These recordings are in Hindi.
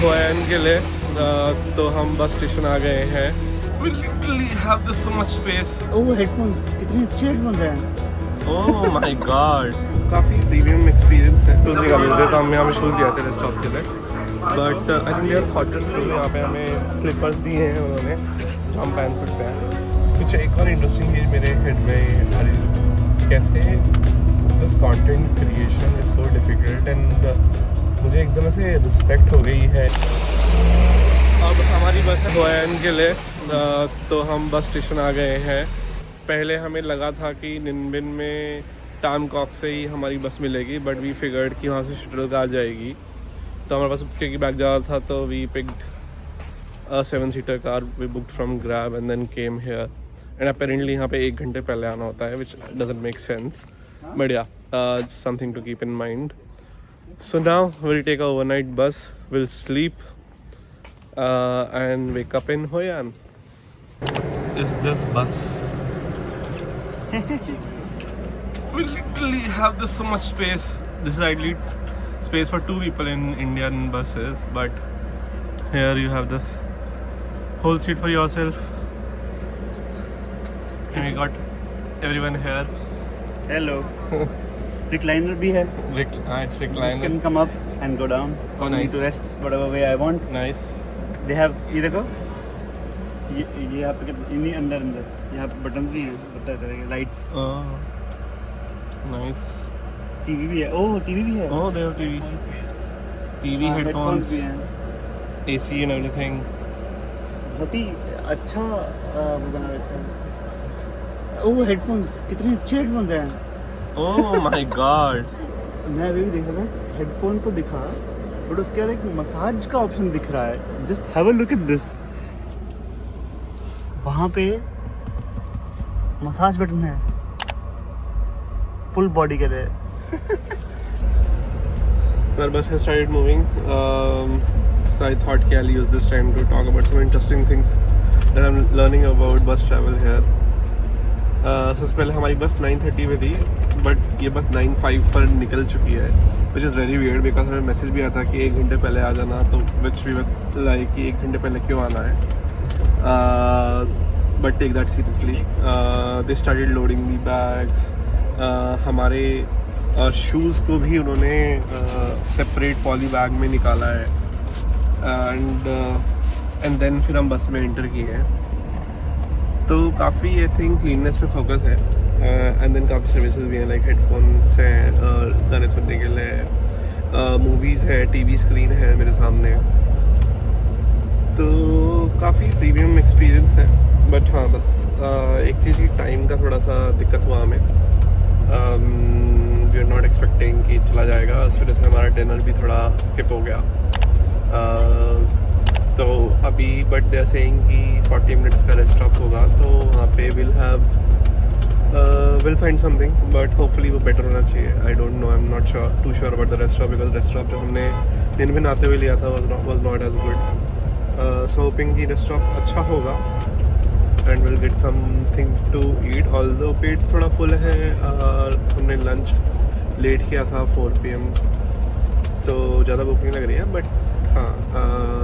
गोयन के लिए तो हम बस स्टेशन आ गए हैं. We literally have this so much space. Oh headphones कितने अच्छे हेडफोन्स हैं. Oh my god. काफ़ी प्रीमियम एक्सपीरियंस है. शूज़ निकाल लेते तो हम यहाँ पे शूज़ दिया थे रेस्ट स्टॉप के लिए. But I think they are thought it through. यहाँ पे हमें स्लीपर्स दिए हैं उन्होंने जो हम पहन सकते हैं. कुछ एक और इंटरेस्टिंग चीज़ मेरे हेड में आ रही है, कैसे this content creation is so difficult and मुझे एकदम से रिस्पेक्ट हो गई है. अब हमारी बस है गोयन के लिए तो हम बस स्टेशन आ गए हैं. पहले हमें लगा था कि निनबिन में टामकॉक से ही हमारी बस मिलेगी, बट वी फिगर्ड कि वहाँ से शटल कार जाएगी. तो हमारे पास क्योंकि बैग ज़्यादा था तो वी पिक्ड अ 7-सीटर car. We booked from Grab and then came here. And apparently यहाँ पे 1 घंटे पहले आना होता है, which doesn't make sense, but yeah something to keep in mind. So now we'll take a overnight bus, we'll sleep and wake up in Hoi An. Is this bus? We literally have this so much space. This is ideally space for 2 people in Indian buses, but here you have this whole seat for yourself. And we got everyone here. Hello. Recliner भी है. It's You recliner. can come up and go down. Oh, I nice. need to rest whatever way I want. Nice. They have ये देखो. ये यहाँ पे इन्हीं अंदर यहाँ पे बटन भी हैं. पता है तरह के लाइट्स. Oh, nice. टीवी भी है. ओह टीवी भी है. Oh, they have TV. TV, हाँ, headphones, भी हैं. AC and everything. बहुत ही अच्छा वो बना रखा है. ओह हेडफोन्स कितने अच्छे हेडफोन्स हैं. Oh my god. मैं अभी भी देख रहा था. हेडफोन तो दिखा बट उसके बाद एक मसाज का ऑप्शन दिख रहा है. Just have a look at this. वहाँ पे मसाज बटन है फुल बॉडी के लिए. So our bus has started moving. So I thought I'll use this time to talk about some interesting things that I'm learning about bus travel here. सबसे पहले हमारी बस 9:30 में थी, बट ये बस 9:05 पर निकल चुकी है, which is very weird because हमें मैसेज भी आता कि 1 घंटे पहले आ जाना. तो विच वी वर लाइक कि 1 घंटे पहले क्यों आना है. But take that seriously. They started loading the bags. हमारे शूज़ को भी उन्होंने सेपरेट पॉली बैग में निकाला है. एंड देन फिर हम बस में एंटर किए हैं. तो काफ़ी आई थिंक क्लीननेस पे फोकस है. एंड देन काफ़ी सर्विसेज भी हैं, लाइक हेडफोन्स हैं गाने सुनने के लिए, मूवीज़ है, टीवी स्क्रीन है मेरे सामने. तो काफ़ी प्रीमियम एक्सपीरियंस है. बट हाँ बस एक चीज़ की टाइम का थोड़ा सा दिक्कत हुआ हमें. वी आर नॉट एक्सपेक्टिंग कि चला जाएगा, उस वजह से हमारा डिनर भी थोड़ा स्किप हो गया. तो अभी बट दे आर सेइंग कि 40 मिनट्स का रेस्ट स्टॉप होगा, तो वहाँ पे will find something, but hopefully वो बेटर होना चाहिए. I don't know, I am not too sure about the rest stop because rest stop जो हमने निनबिन आते हुए लिया था was not as good. So hoping कि रेस्ट स्टॉप अच्छा होगा and will get something to eat. Although पेट थोड़ा फुल है. हमने लंच लेट किया था 4 PM, तो ज़्यादा भूख नहीं लग रही है. But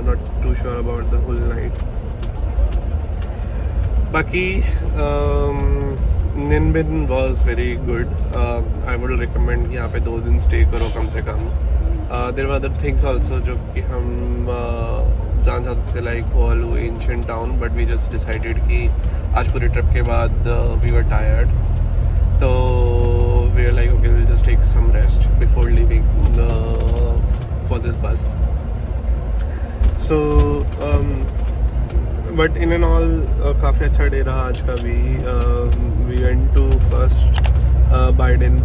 not too sure about the whole night. बाकी निनबिन was very good. I would recommend कि यहाँ पे 2 दिन stay करो कम से कम. There were other things also जो कि हम जान चाहते थे, like Hualu ancient town, but we just decided कि आज पूरे ट्रिप के बाद we were tired, तो we were like okay we'll just take some rest before leaving for this bus. So but in and all काफ़ी अच्छा डे रहा आज का भी. We went to first Biden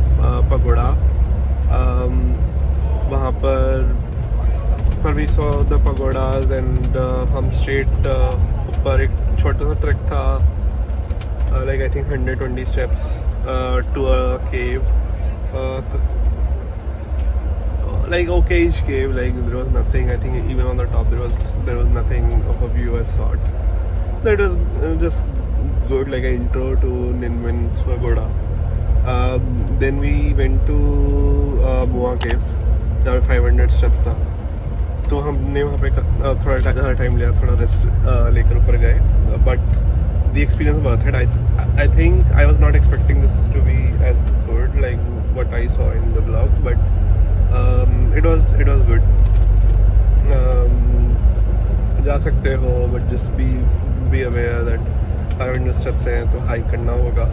Pagoda. वहाँ पर we saw the pagodas and हम straight ऊपर एक छोटा सा ट्रैक था, like I think 120 steps to a cave. Like okay-ish cave, like there was nothing. I think even on the top there was nothing of a view as sort. So it was just good, like an intro to Ninmin's Pagoda. Then we went to Mua Caves. There were 500 steps था. तो हमने वहाँ पे थोड़ा ज़्यादा टाइम लिया, थोड़ा रेस्ट लेकर ऊपर गए, but the experience worth it. I think I was not expecting this to be as good like what I saw in the vlogs, but it was good. जा सकते हो, but just be aware that 500 steps हैं तो हाइक करना होगा.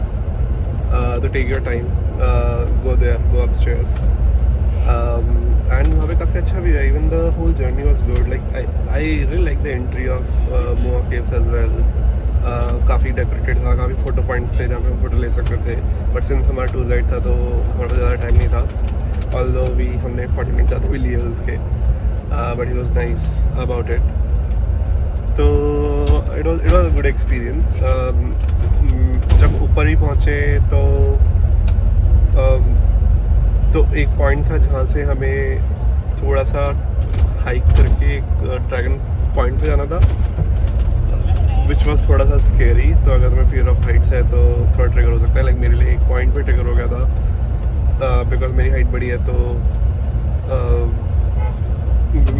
तो take your time, go there, go upstairs. And वहाँ पे काफ़ी अच्छा भी है. Even the whole journey was good. Like I really like the entry of Moa Caves as well. काफ़ी डेकोरेटेड था, काफ़ी फ़ोटो पॉइंट्स थे जहाँ पे हम फ़ोटो ले सकते थे. बट सिंस हमारा टूर गाइड था तो हमारे पास ज़्यादा टाइम नहीं था. ऑल्दो हमने 40 मिनट ज़्यादा भी लिए उसके, but he was nice about it. तो it was a good experience. जब ऊपर ही पहुँचे तो एक पॉइंट था जहाँ से हमें थोड़ा सा हाइक करके एक ड्रैगन पॉइंट पे जाना था, विच वॉज थोड़ा सा स्केरी. तो अगर तुम्हें फियर ऑफ हाइट्स है तो थोड़ा ट्रिगर हो सकता है. लाइक मेरे लिए एक पॉइंट पे ट्रिगर हो गया था, बिकॉज मेरी हाइट बड़ी है. तो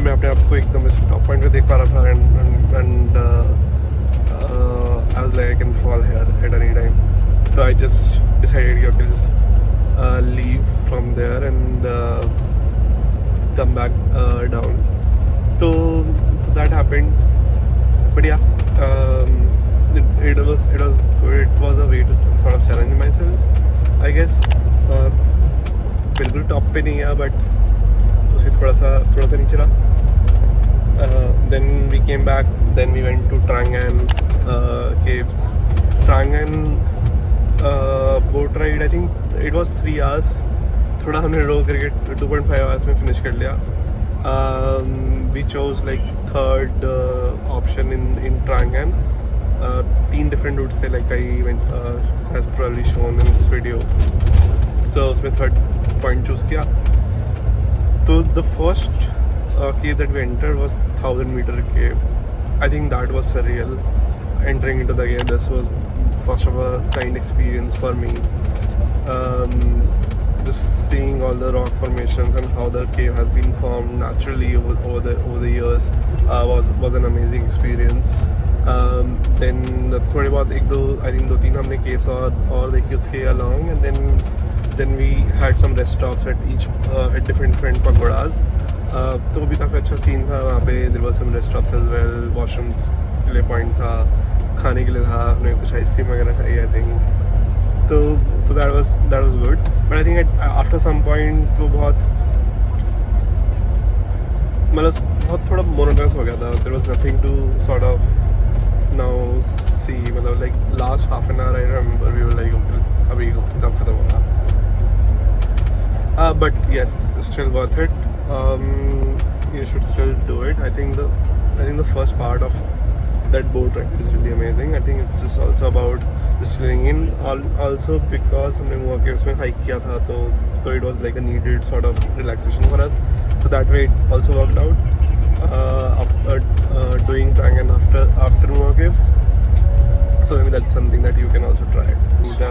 मैं अपने आप को एकदम इस टॉप पॉइंट पे देख पा रहा था, and I was like I can fall here at any time. तो आई जस्ट डिसाइडेड कि okay just leave from there and come back down. So that happened, but yeah, it was good. It was a way to sort of challenge myself, I guess. बिल्कुल टॉप पे नहीं है, बट उसे थोड़ा सा नीचे रहा. Then we came back. Then we went to Trang An caves. Trang An boat ride, I think it was 3 hours. थोड़ा हमने रो करके 2.5 hours में फिनिश कर लिया. We chose like third option in Trang An. 3 different routes थे, like I has probably shown in this video. So उसमें थर्ड पॉइंट चूज़ किया. तो the first cave that we entered was 1000 meter cave. I think that was surreal. Entering into the cave, this was first of a kind experience for me. Just seeing all the rock formations and how the cave has been formed naturally over the years was an amazing experience. Then थोड़े बहुत I think 2-3 हमने caves और देखी उसके along, and then we had some rest stops at different pagodas. तो वो भी काफ़ी अच्छा सीन था वहाँ पे. There was some rest stops as well. Washrooms के लिए पॉइंट था, खाने के लिए था, हमने कुछ आइसक्रीम वगैरह खाई आई थिंक. तो that was good. But I think after some point वो बहुत थोड़ा monotonous हो गया था. There was nothing to sort of now see. मतलब like last half an hour I remember we were like okay, अभी कब खत्म होगा. But yes, still worth it. You should still do it. I think the first part of that boat ride is really amazing. I think it's just also about just chilling in. Also because हमने Moa Caves में hike किया था, तो it was like a needed sort of relaxation for us. So that way it also worked out. After doing Trang An after Moa Caves. So maybe that's something that you can also try.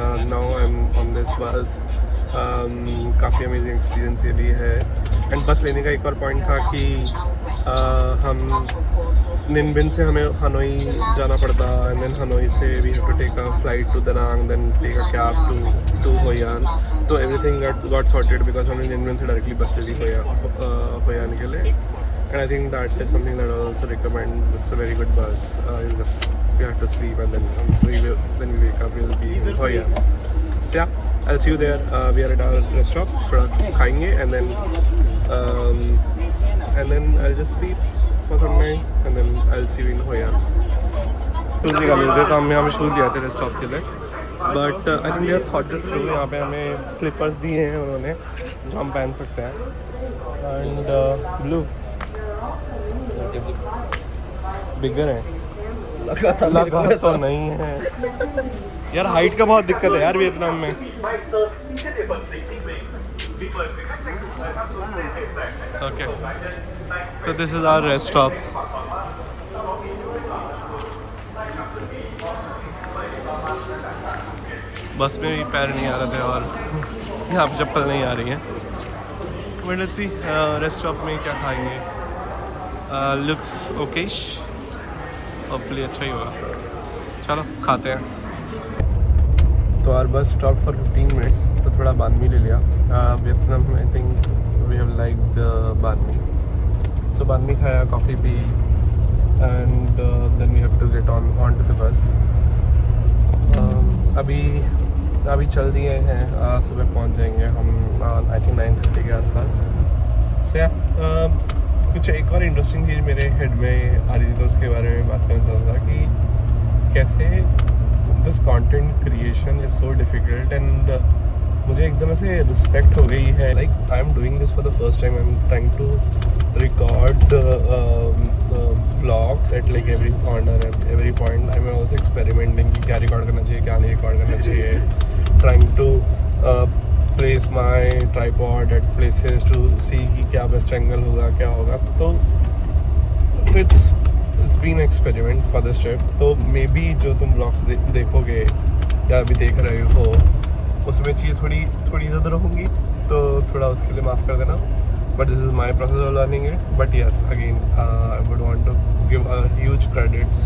And now I'm on this bus. काफ़ी अमेजिंग एक्सपीरियंस ये भी है. एंड बस लेने का एक और पॉइंट था कि हम निनबिन से हमें हनोई जाना पड़ता, एंड देन हनोई से we have to take a flight to Danang, then take a cab to Hoi An. तो एवरीथिंग गॉट सॉर्टेड बिकॉज हमने निनबिन से डायरेक्टली बस ले ली होयान के लिए. And I think that is something that I also recommend. It's a very good बस. You have to sleep and then when we wake up we'll be in Hoyan. So yeah, I'll see you there. We are at our rest stop. थोड़ा खाएंगे and then I'll just sleep for some time and then I'll see you in Hoyan. Shoes निकाल लेते तो हमने शूज़ लिया थे रेस्ट स्टॉप के लिए, but I think they are thought this through. यहाँ पे हमें स्लीपर्स दिए हैं उन्होंने जो हम पहन सकते हैं. एंड ब्लू बिगर है, लगा तो नहीं है यार. हाइट का बहुत दिक्कत है यार वियतनाम में. ओके, तो this is our rest stop. Bus में भी पैर नहीं आ रहे थे और यहाँ पे चप्पल नहीं आ रही है. But let's see rest stop में क्या खाएंगे. लुक्स ओकेश, होपफुली अच्छा ही होगा। चलो खाते हैं। तो are bus stop for 15 minutes, तो थोड़ा बान मी ले लिया। Vietnam I think we have liked banh mi, so banh mi खाया, कॉफ़ी पी, and then we have to get on to the bus. अभी चल दिए हैं, सुबह पहुंच जाएंगे हम आई थिंक 9:30 के आसपास। सो कुछ एक और इंटरेस्टिंग चीज़ मेरे हेड में आ रही थी, तो उसके बारे में बात करना चाहता था कि कैसे this content creation is so difficult, and मुझे एकदम से रिस्पेक्ट हो गई है। Like I am doing this for the first time, I am trying to record blogs at like every corner at every point. I am also experimenting कि क्या रिकॉर्ड करना चाहिए, क्या नहीं रिकॉर्ड करना चाहिए, trying to place my tripod at places to see कि क्या बेस्ट एंगल होगा, क्या होगा। तो it's been experiment for this trip। तो मे बी जो तुम ब्लॉग्स देखोगे या अभी देख रहे हो, उसमें चीज़ें थोड़ी इधर होंगी, तो थोड़ा उसके लिए माफ़ कर देना। But this is my process of learning it. But yes, again I would want to give huge credits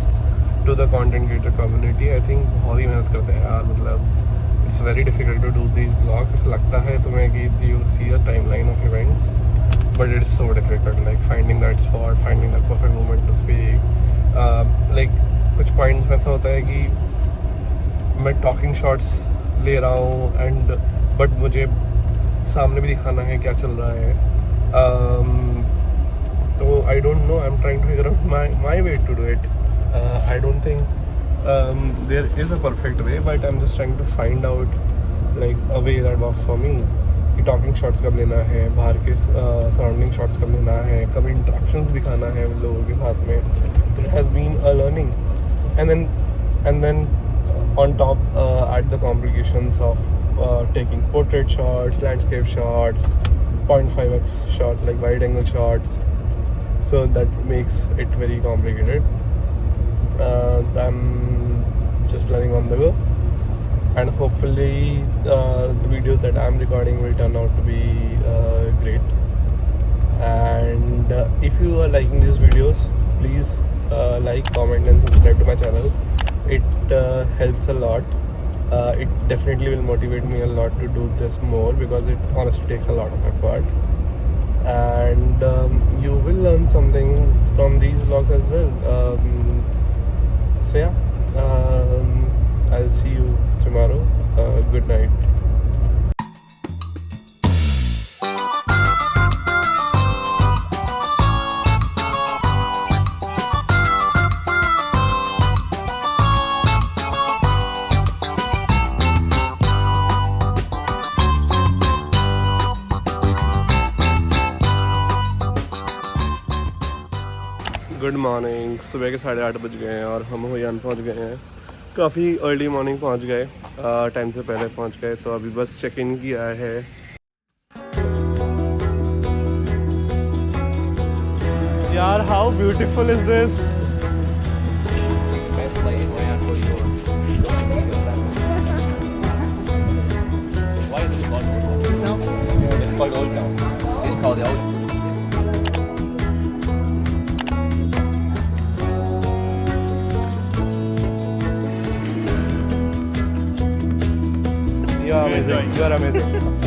to the content creator community. I think बहुत ही मेहनत करते हैं यार, मतलब it's very difficult to do these vlogs। ऐसा लगता है तुम्हें कि you see a timeline of events, but it's so difficult, like finding that spot, finding that perfect moment to speak। like कुछ points में ऐसा होता है कि मैं talking shots ले रहा हूँ and but मुझे सामने भी दिखाना है क्या चल रहा है। तो I don't know, I'm trying to figure out my way to do it। I don't think there is a perfect way, but I'm just trying to find out like a way that works for me। कि टॉकिंग शॉट्स कब लेना है, बाहर के सराउंडिंग शॉट्स कब लेना है, कब इंट्रैक्शंस दिखाना है लोगों के साथ में। तो it has been a learning, and then on top at the complications of taking portrait shots, landscape shots, 0.5x shots like wide angle shots, so that makes it very complicated. I'm just learning on the go, and hopefully the videos that I'm recording will turn out to be great। And if you are liking these videos, please like, comment and subscribe to my channel। It helps a lot। It definitely will motivate me a lot to do this more, because it honestly takes a lot of effort, and you will learn something from these vlogs as well। So yeah, I'll see you tomorrow। Good night। Good morning. सुबह के 8:30 बज गए हैं और हम हुयान पहुंच गए हैं। काफ़ी अर्ली मॉर्निंग पहुंच गए, टाइम से पहले पहुंच गए। तो अभी बस चेक इन किया है। यार how beautiful is this. Best place in Hoi An for you. Why is this called Old Town? It's called Old Town. It's called the Old Town. You are amazing। You are amazing।